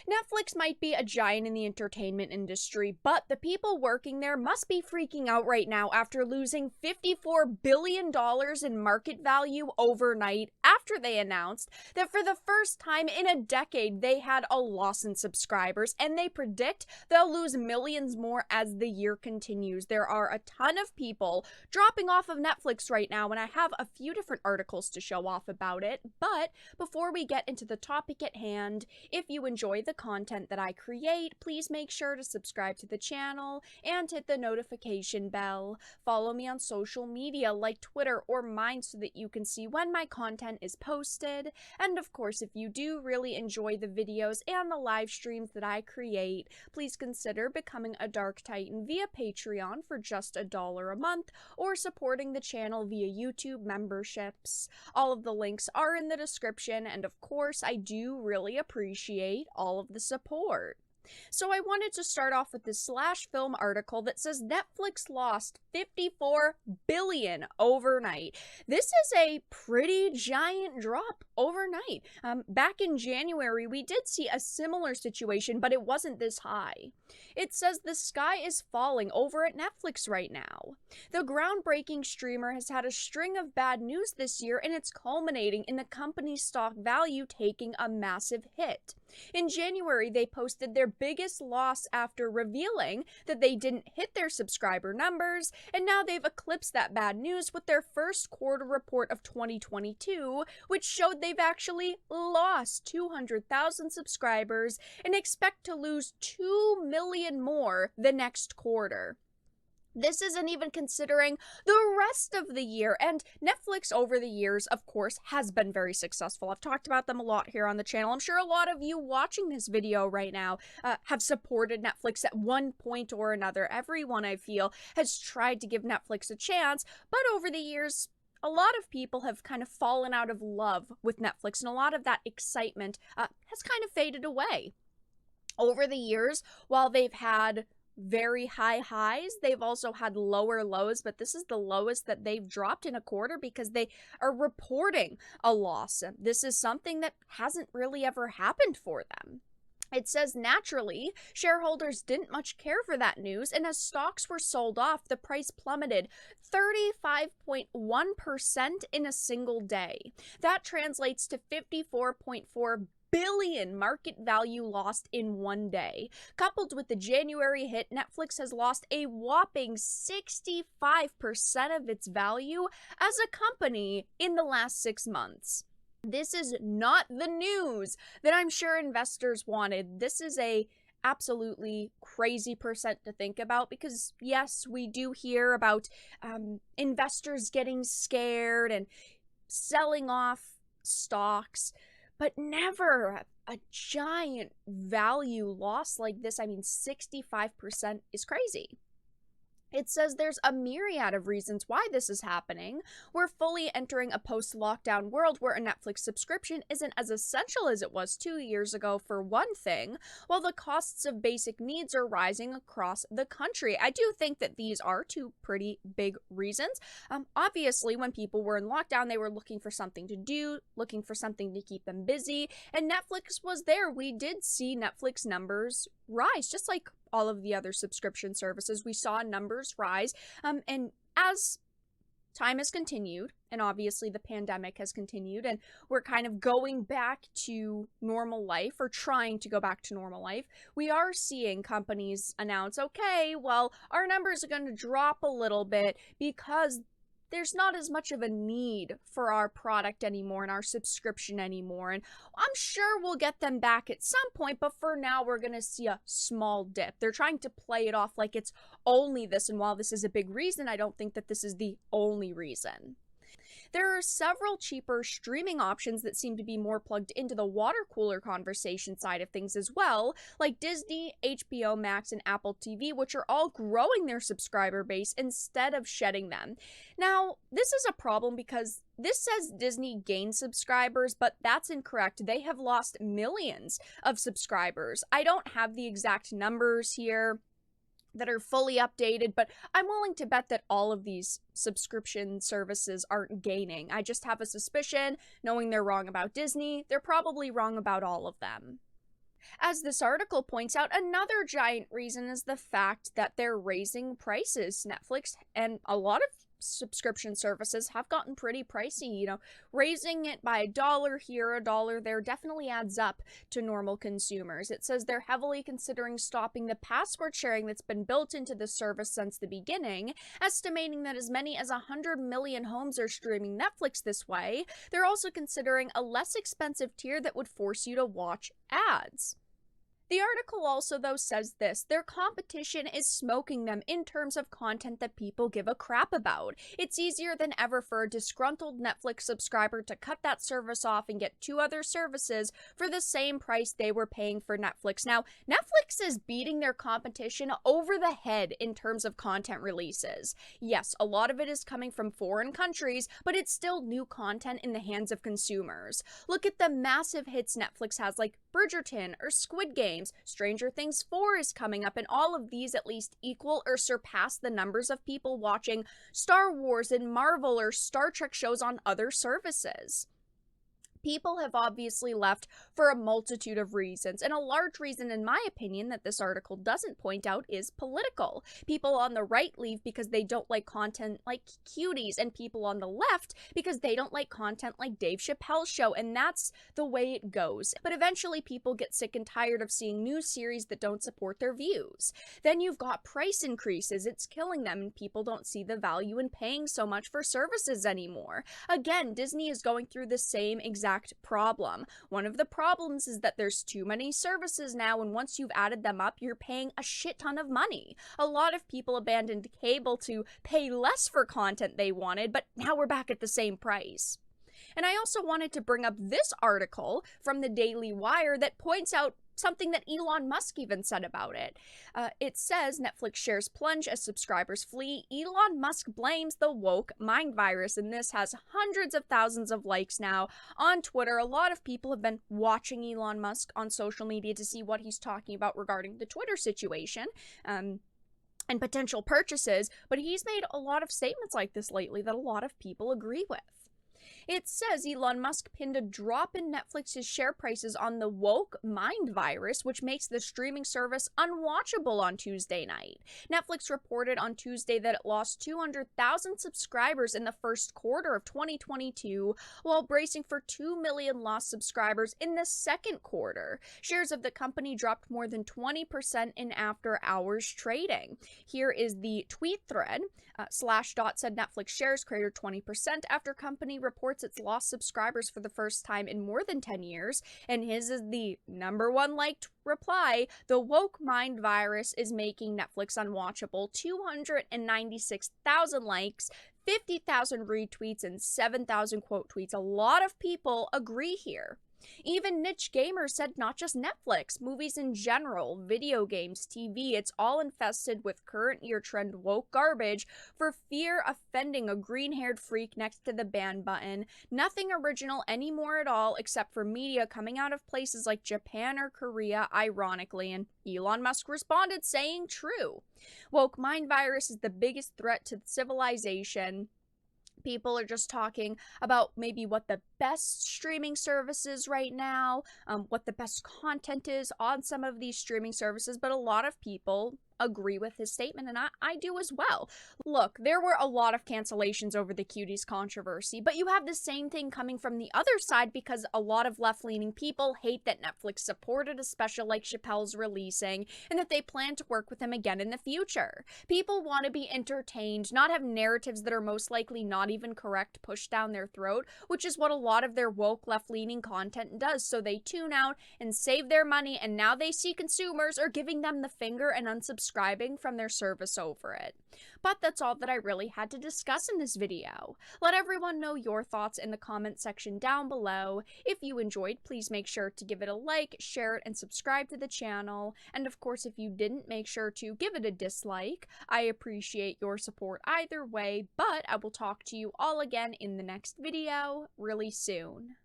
Netflix might be a giant in the entertainment industry, but the people working there must be freaking out right now after losing $54 billion in market value overnight after they announced that for the first time in a decade they had a loss in subscribers, and they predict they'll lose millions more as the year continues. There are a ton of people dropping off of Netflix right now, and I have a few different articles to show off about it. But before we get into the topic at hand, if you enjoy the content that I create, please make sure to subscribe to the channel and hit the notification bell. Follow me on social media like Twitter or mine so that you can see when my content is posted. And of course, if you do really enjoy the videos and the live streams that I create, please consider becoming a Dark Titan via Patreon for just $1 a month, or supporting the channel via YouTube memberships. All of the links are in the description, and of course, I do really appreciate all of the support. So I wanted to start off with this Slash Film article that says Netflix lost $54 billion overnight. This is a pretty giant drop overnight. Back in January, we did see a similar situation, but it wasn't this high. It says the sky is falling over at Netflix right now. The groundbreaking streamer has had a string of bad news this year, and it's culminating in the company's stock value taking a massive hit. In January, they posted their biggest loss after revealing that they didn't hit their subscriber numbers, and now they've eclipsed that bad news with their first quarter report of 2022, which showed they've actually lost 200,000 subscribers and expect to lose 2 million more the next quarter. This isn't even considering the rest of the year, and Netflix over the years, of course, has been very successful. I've talked about them a lot here on the channel. I'm sure a lot of you watching this video right now have supported Netflix at one point or another. Everyone, I feel, has tried to give Netflix a chance, but over the years, a lot of people have kind of fallen out of love with Netflix, and a lot of that excitement has kind of faded away. Over the years, while they've had very high highs, they've also had lower lows, but this is the lowest that they've dropped in a quarter because they are reporting a loss. This is something that hasn't really ever happened for them. It says naturally, shareholders didn't much care for that news, and as stocks were sold off, the price plummeted 35.1% in a single day. That translates to 54.4 billion market value lost in one day. Coupled with the January hit, Netflix has lost a whopping 65% of its value as a company in the last 6 months. This is not the news that I'm sure investors wanted. This is a absolutely crazy percent to think about because, yes, we do hear about investors getting scared and selling off stocks, but never a giant value loss like this. I mean, 65% is crazy. It says there's a myriad of reasons why this is happening. We're fully entering a post-lockdown world where a Netflix subscription isn't as essential as it was 2 years ago, for one thing, while the costs of basic needs are rising across the country. I do think that these are two pretty big reasons. Obviously, when people were in lockdown, they were looking for something to do, looking for something to keep them busy, and Netflix was there. We did see Netflix numbers rise, just like all of the other subscription services. We saw numbers rise, and as time has continued, and obviously the pandemic has continued, and we're kind of going back to normal life, or trying to go back to normal life, we are seeing companies announce, okay, well, our numbers are going to drop a little bit because there's not as much of a need for our product anymore and our subscription anymore. And I'm sure we'll get them back at some point, but for now, we're going to see a small dip. They're trying to play it off like it's only this. And while this is a big reason, I don't think that this is the only reason. There are several cheaper streaming options that seem to be more plugged into the water cooler conversation side of things as well, like Disney, HBO Max, and Apple TV, which are all growing their subscriber base instead of shedding them. Now, this is a problem because this says Disney gained subscribers, but that's incorrect. They have lost millions of subscribers. I don't have the exact numbers here that are fully updated, but I'm willing to bet that all of these subscription services aren't gaining. I just have a suspicion, knowing they're wrong about Disney, they're probably wrong about all of them. As this article points out, another giant reason is the fact that they're raising prices. Netflix and a lot of subscription services have gotten pretty pricey. Raising it by $1 here, $1 there definitely adds up to normal consumers. It says they're heavily considering stopping the password sharing that's been built into the service since the beginning, estimating that as many as 100 million homes are streaming Netflix this way. They're also considering a less expensive tier that would force you to watch ads. The article also, though, says this: their competition is smoking them in terms of content that people give a crap about. It's easier than ever for a disgruntled Netflix subscriber to cut that service off and get 2 other services for the same price they were paying for Netflix. Now, Netflix is beating their competition over the head in terms of content releases. Yes, a lot of it is coming from foreign countries, but it's still new content in the hands of consumers. Look at the massive hits Netflix has, like Bridgerton or Squid Game. Stranger Things 4 is coming up, and all of these at least equal or surpass the numbers of people watching Star Wars and Marvel or Star Trek shows on other services. People have obviously left for a multitude of reasons, and a large reason, in my opinion, that this article doesn't point out is political. People on the right leave because they don't like content like Cuties, and people on the left because they don't like content like Dave Chappelle's show, and that's the way it goes. But eventually people get sick and tired of seeing new series that don't support their views. Then you've got price increases. It's killing them, and people don't see the value in paying so much for services anymore. Again, Disney is going through the same exact problem. One of the problems is that there's too many services now, and once you've added them up, you're paying a shit ton of money. A lot of people abandoned cable to pay less for content they wanted, but now we're back at the same price. And I also wanted to bring up this article from the Daily Wire that points out something that Elon Musk even said about it. It says Netflix shares plunge as subscribers flee. Elon Musk blames the woke mind virus, and this has hundreds of thousands of likes now on Twitter. A lot of people have been watching Elon Musk on social media to see what he's talking about regarding the Twitter situation. And potential purchases, but he's made a lot of statements like this lately that a lot of people agree with. It says Elon Musk pinned a drop in Netflix's share prices on the woke mind virus, which makes the streaming service unwatchable on Tuesday night. Netflix reported on Tuesday that it lost 200,000 subscribers in the first quarter of 2022, while bracing for 2 million lost subscribers in the second quarter. Shares of the company dropped more than 20% in after-hours trading. Here is the tweet thread. Slashdot said Netflix shares cratered 20% after company reports it's lost subscribers for the first time in more than 10 years, and his is the #1 liked reply. The woke mind virus is making Netflix unwatchable. 296,000 likes, 50,000 retweets, and 7,000 quote tweets. A lot of people agree here. Even niche gamers said not just Netflix, movies in general, video games, TV, it's all infested with current year trend woke garbage for fear offending a green-haired freak next to the ban button. Nothing original anymore at all except for media coming out of places like Japan or Korea, ironically, and Elon Musk responded saying true. Woke mind virus is the biggest threat to civilization. People are just talking about maybe what the best streaming services right now, what the best content is on some of these streaming services, but a lot of people agree with his statement, and I do as well. Look, there were a lot of cancellations over the Cuties controversy, but you have the same thing coming from the other side because a lot of left-leaning people hate that Netflix supported a special like Chappelle's releasing and that they plan to work with him again in the future. People want to be entertained, not have narratives that are most likely not even correct pushed down their throat, which is what a lot of their woke left-leaning content does, so they tune out and save their money, and now they see consumers are giving them the finger and unsubscribing from their service over it. But that's all that I really had to discuss in this video. Let everyone know your thoughts in the comment section down below. If you enjoyed, please make sure to give it a like, share it, and subscribe to the channel. And of course, if you didn't, make sure to give it a dislike. I appreciate your support either way, but I will talk to you all again in the next video really soon.